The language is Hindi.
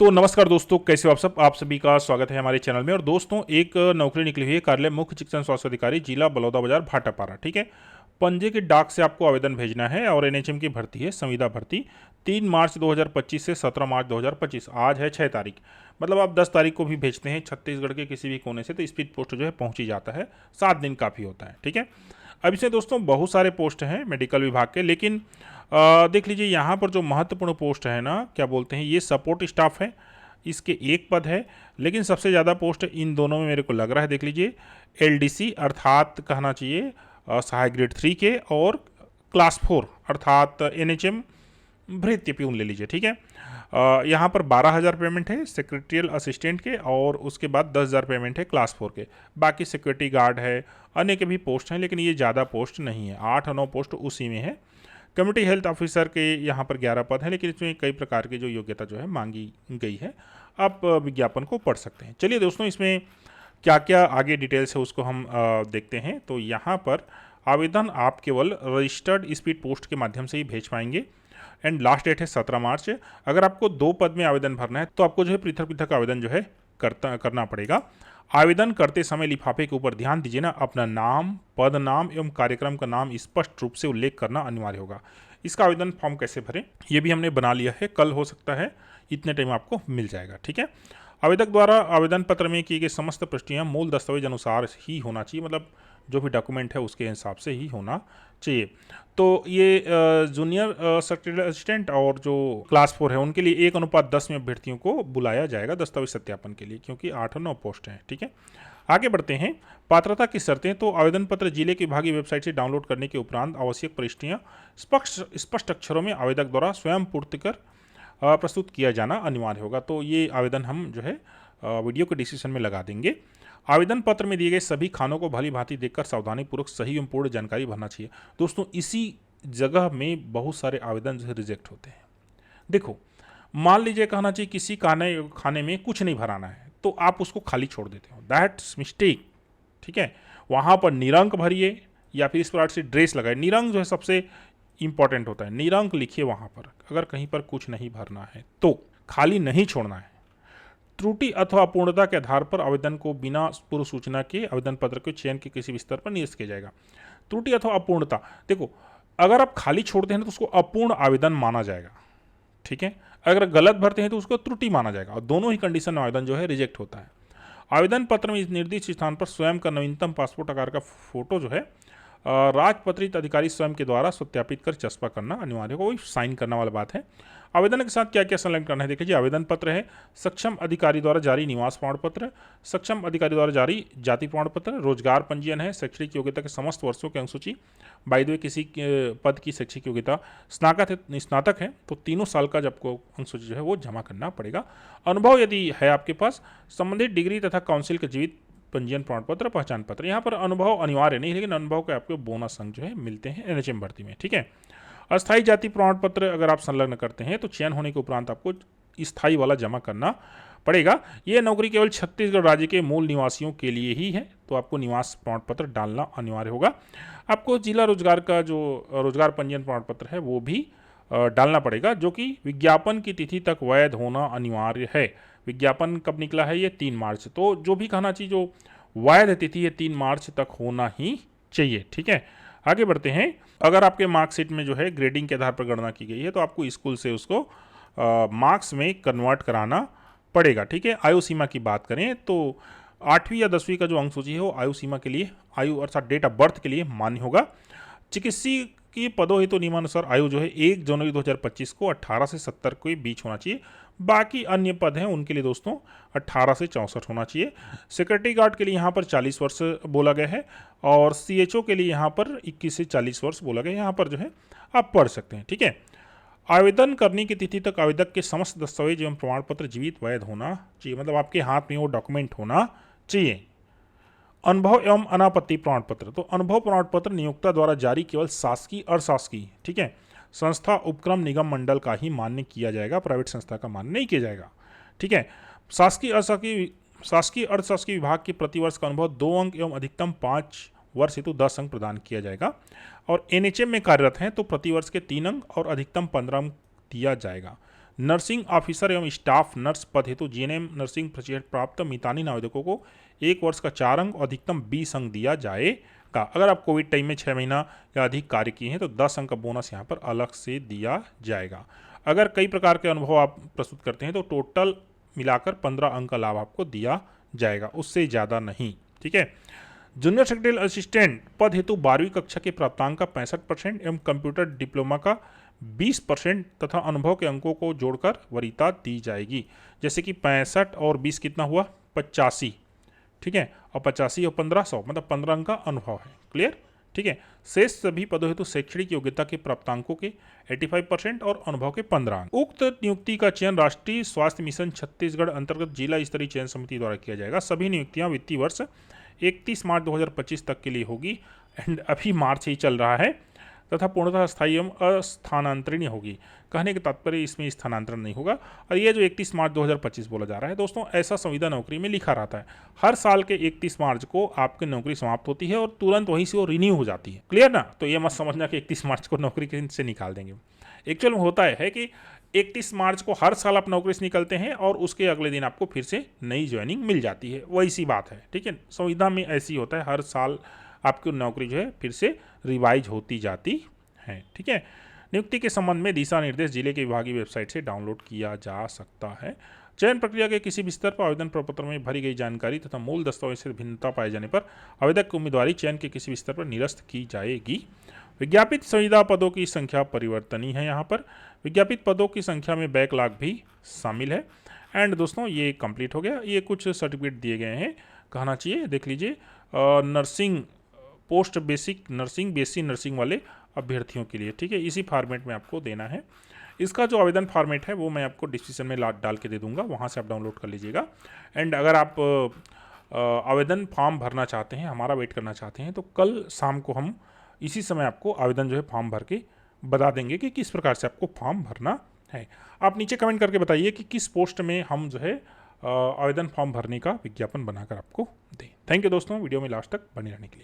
तो नमस्कार दोस्तों, कैसे हो आप सब। आप सभी का स्वागत है हमारे चैनल में। और दोस्तों, एक नौकरी निकली हुई है कार्यालय मुख्य चिकित्सा स्वास्थ्य अधिकारी जिला बलौदाबाजार भाटापारा। ठीक है, पंजे की डाक से आपको आवेदन भेजना है और एनएचएम की भर्ती है, संविदा भर्ती 3 मार्च 2025 से 17 मार्च 2025। आज है 6 तारीख, मतलब आप 10 तारीख को भी भेजते हैं छत्तीसगढ़ के किसी भी कोने से तो स्पीड पोस्ट जो है पहुंच ही जाता है। 7 दिन काफ़ी होता है। ठीक है, अब इसमें दोस्तों बहुत सारे पोस्ट हैं मेडिकल विभाग के, लेकिन देख लीजिए यहाँ पर जो महत्वपूर्ण पोस्ट है ना, क्या बोलते हैं, ये सपोर्ट स्टाफ है। इसके एक पद है, लेकिन सबसे ज़्यादा पोस्ट इन दोनों में मेरे को लग रहा है। देख लीजिए, एलडीसी अर्थात कहना चाहिए सहायक ग्रेड 3 के, और क्लास 4 अर्थात एनएचएम भृत्य प्यून ले लीजिए। ठीक है, यहाँ पर 12,000 पेमेंट है सेक्रेटरियल असिस्टेंट के, और उसके बाद 10,000 पेमेंट है क्लास 4 के। बाकी सिक्योरिटी गार्ड है, अन्य के भी पोस्ट हैं, लेकिन ये ज़्यादा पोस्ट नहीं है। 8 और 9 पोस्ट उसी में है। कम्युनिटी हेल्थ ऑफिसर के यहाँ पर 11 पद हैं, लेकिन इसमें कई प्रकार की जो योग्यता जो है मांगी गई है। आप विज्ञापन को पढ़ सकते हैं। चलिए दोस्तों, इसमें क्या क्या आगे डिटेल्स है उसको हम देखते हैं। तो यहाँ पर आवेदन आप केवल रजिस्टर्ड स्पीड पोस्ट के माध्यम से ही भेज पाएंगे, एंड लास्ट डेट है 17 मार्च। अगर आपको 2 पद में आवेदन भरना है तो आपको जो है पृथक पृथक आवेदन जो है करना पड़ेगा। आवेदन करते समय लिफाफे के ऊपर ध्यान दीजिए ना, अपना नाम, पद नाम एवं कार्यक्रम का नाम स्पष्ट रूप से उल्लेख करना अनिवार्य होगा। इसका आवेदन फॉर्म कैसे भरें ये भी हमने बना लिया है, कल हो सकता है, इतने टाइम आपको मिल जाएगा। ठीक है, आवेदक द्वारा आवेदन पत्र में की गई समस्त प्रविष्टियां मूल दस्तावेज अनुसार ही होना चाहिए, मतलब जो भी डॉक्यूमेंट है उसके हिसाब से ही होना चाहिए। तो ये जूनियर सेक्रेटरी असिस्टेंट और जो क्लास 4 है उनके लिए 1:10 में अभ्यर्थियों को बुलाया जाएगा दस्तावेज सत्यापन के लिए, क्योंकि 8 और 9 पोस्ट हैं। ठीक है, आगे बढ़ते हैं। पात्रता की शर्तें। तो आवेदन पत्र जिले की विभागीय वेबसाइट से डाउनलोड करने के उपरांत आवश्यक प्रविष्टियां स्पष्ट अक्षरों में आवेदक द्वारा स्वयं पूर्ति कर प्रस्तुत किया जाना अनिवार्य होगा। तो ये आवेदन हम जो है वीडियो के डिस्क्रिप्शन में लगा देंगे। आवेदन पत्र में दिए गए सभी खानों को भली भांति देखकर सावधानीपूर्वक सही एवं पूर्ण जानकारी भरना चाहिए। दोस्तों, इसी जगह में बहुत सारे आवेदन जो है रिजेक्ट होते हैं। देखो, मान लीजिए कहना चाहिए किसी खाने में कुछ नहीं भराना है, तो आप उसको खाली छोड़ देते हो, दैट्स मिस्टेक। ठीक है, वहाँ पर निरंक भरिए या फिर इस प्रकार से ड्रेस लगाए। निरंक जो है सबसे इंपॉर्टेंट होता है, निरंक लिखिए वहाँ पर। अगर कहीं पर कुछ नहीं भरना है तो खाली नहीं छोड़ना है। त्रुटि अथवा अपूर्णता के आधार पर आवेदन को बिना पूर्व सूचना के आवेदन पत्र के चयन के किसी भी स्तर पर निरस्त किया जाएगा। त्रुटि अथवा अपूर्णता, देखो, अगर आप खाली छोड़ते हैं तो उसको अपूर्ण आवेदन माना जाएगा। ठीक है, अगर गलत भरते हैं तो उसको त्रुटि माना जाएगा, और दोनों ही कंडीशन में आवेदन जो है रिजेक्ट होता है। आवेदन पत्र में इस निर्दिष्ट स्थान पर स्वयं का नवीनतम पासपोर्ट आकार का फोटो जो है राजपत्रित अधिकारी स्वयं के द्वारा सत्यापित कर चस्पा करना अनिवार्य होगा। वही साइन करना वाला बात है। आवेदन के साथ क्या क्या संलग्न करना है, देखिए जी, आवेदन पत्र है, सक्षम अधिकारी द्वारा जारी निवास प्रमाण पत्र, सक्षम अधिकारी द्वारा जारी जाति प्रमाण पत्र, रोजगार पंजीयन है, शैक्षणिक योग्यता के समस्त वर्षों की अंकसूची। बाय द वे, किसी पद की शैक्षिक योग्यता स्नातक है तो 3 साल का जब को अंकसूची जो है वो जमा करना पड़ेगा। अनुभव यदि है आपके पास, संबंधित डिग्री तथा काउंसिल के जीवित पंजीयन प्रमाण पत्र, पहचान पत्र। यहाँ पर अनुभव अनिवार्य नहीं, लेकिन अनुभव के आपको बोनस अंक जो है मिलते हैं एनएचएम भर्ती में। ठीक है, अस्थायी जाति प्रमाण पत्र अगर आप संलग्न करते हैं तो चयन होने के उपरांत आपको स्थायी वाला जमा करना पड़ेगा। यह नौकरी केवल छत्तीसगढ़ राज्य के मूल निवासियों के लिए ही है, तो आपको निवास प्रमाण पत्र डालना अनिवार्य होगा। आपको जिला रोजगार का जो रोजगार पंजीयन प्रमाण पत्र है वो भी डालना पड़ेगा, जो कि विज्ञापन की तिथि तक वैध होना अनिवार्य है। विज्ञापन कब निकला है, ये 3 मार्च। तो जो भी कहना चाहिए, जो वैध तिथि है 3 मार्च तक होना ही चाहिए। ठीक है, आगे बढ़ते हैं। अगर आपके मार्कशीट में जो है ग्रेडिंग के आधार पर गणना की गई है तो आपको स्कूल से उसको मार्क्स में कन्वर्ट कराना पड़ेगा। ठीक है, आयु सीमा की बात करें तो 8वीं या 10वीं का जो अंक सूची है वो आयु सीमा के लिए, आयु अर्थात डेट ऑफ बर्थ के लिए मान्य होगा। चिकित्सकीय पदों हेतु नियमानुसार आयु जो है 1 जनवरी 2025 को 18 से 70 के बीच होना चाहिए। बाकी अन्य पद हैं उनके लिए दोस्तों 18 से 64 होना चाहिए। सिक्योरिटी गार्ड के लिए यहाँ पर 40 वर्ष बोला गया है, और सीएचओ के लिए यहाँ पर 21 से 40 वर्ष बोला गया है। यहाँ पर जो है आप पढ़ सकते हैं। ठीक है, आवेदन करने की तिथि तक आवेदक के समस्त दस्तावेज एवं प्रमाण पत्र जीवित वैध होना चाहिए, मतलब आपके हाथ में वो डॉक्यूमेंट होना चाहिए। अनुभव एवं अनापत्ति प्रमाण पत्र। तो अनुभव प्रमाण पत्र नियोक्ता द्वारा जारी केवल शासकीय अशासकीय, ठीक है, संस्था, उपक्रम, निगम, मंडल का ही मान्य किया जाएगा, प्राइवेट संस्था का मान्य नहीं किया जाएगा। ठीक है, शासकीय अर्थशासकीय विभाग के प्रतिवर्ष का अनुभव 2 अंक एवं अधिकतम 5 वर्ष हेतु 10 अंक प्रदान किया जाएगा। और एनएचएम में कार्यरत हैं तो प्रतिवर्ष के 3 अंक और अधिकतम 15 अंक दिया जाएगा। नर्सिंग ऑफिसर एवं स्टाफ नर्स पद हेतु जीएनएम नर्सिंग प्रशिक्षण प्राप्त मितानिन आवेदकों को 1 वर्ष का 4 अंक और अधिकतम 20 अंक दिया जाएगा। अगर आप कोविड टाइम में 6 महीना या अधिक कार्य किए हैं तो 10 अंक का बोनस यहाँ पर अलग से दिया जाएगा। अगर कई प्रकार के अनुभव आप प्रस्तुत करते हैं तो टोटल मिलाकर 15 अंक का लाभ आपको दिया जाएगा, उससे ज़्यादा नहीं। ठीक है। जूनियर सेक्रेटरी असिस्टेंट पद हेतु 12वीं कक्षा के प्राप्तांक का 65% एवं कंप्यूटर डिप्लोमा का 20% तथा अनुभव के अंकों को जोड़कर वरीयता दी जाएगी। जैसे कि 65 और 20 कितना हुआ 85, ठीक है, और 85 और 1500 मतलब 15 अंक का अनुभव है। क्लियर। ठीक है। शेष सभी पदों हेतु शैक्षणिक योग्यता के प्राप्तांकों के 85% और अनुभव के 15 अंक। उक्त नियुक्ति का चयन राष्ट्रीय स्वास्थ्य मिशन छत्तीसगढ़ अंतर्गत जिला स्तरीय चयन समिति द्वारा किया जाएगा। सभी नियुक्तियां वित्तीय वर्ष 31 मार्च 2025 तक के लिए होगी एंड अभी मार्च ही चल रहा है तथा पूर्णतः स्थायी एवं अस्थानांतरणीय होगी। कहने के तात्पर्य इसमें स्थानांतरण नहीं होगा। और ये जो 31 मार्च 2025 बोला जा रहा है दोस्तों, ऐसा संविदा नौकरी में लिखा रहता है। हर साल के 31 मार्च को आपकी नौकरी समाप्त होती है और तुरंत वहीं से वो रिन्यू हो जाती है। क्लियर ना। तो ये मत समझना कि 31 मार्च को नौकरी से निकाल देंगे। एक्चुअल में होता है कि 31 मार्च को हर साल आप नौकरी से निकलते हैं और उसके अगले दिन आपको फिर से नई ज्वाइनिंग मिल जाती है। वैसी बात है। ठीक है। संविदा में ऐसी होता है, हर साल आपकी नौकरी जो है फिर से रिवाइज होती जाती है। ठीक है। नियुक्ति के संबंध में दिशा निर्देश जिले के विभागीय वेबसाइट से डाउनलोड किया जा सकता है। चयन प्रक्रिया के किसी भी स्तर पर आवेदन प्रपत्र में भरी गई जानकारी तथा मूल दस्तावेज से भिन्नता पाए जाने पर आवेदक की उम्मीदवारी चयन के किसी भी स्तर पर निरस्त की जाएगी। विज्ञापित संविदा पदों की संख्या परिवर्तनीय है। यहाँ पर विज्ञापित पदों की संख्या में बैकलॉग भी शामिल है। एंड दोस्तों ये कंप्लीट हो गया। ये कुछ सर्टिफिकेट दिए गए हैं, कहना चाहिए, देख लीजिए। नर्सिंग पोस्ट बेसिक नर्सिंग, बेसी नर्सिंग वाले अभ्यर्थियों के लिए। ठीक है। इसी फॉर्मेट में आपको देना है। इसका जो आवेदन फॉर्मेट है वो मैं आपको डिस्क्रिप्शन में डाल के दे दूंगा, वहाँ से आप डाउनलोड कर लीजिएगा। एंड अगर आप आवेदन फॉर्म भरना चाहते हैं, हमारा वेट करना चाहते हैं, तो कल शाम को हम इसी समय आपको आवेदन जो है फॉर्म भर के बता देंगे कि किस प्रकार से आपको फॉर्म भरना है। आप नीचे कमेंट करके बताइए कि किस पोस्ट में हम जो है आवेदन फॉर्म भरने का विज्ञापन बनाकर आपको दें। थैंक यू दोस्तों, वीडियो में लास्ट तक बने रहने के लिए।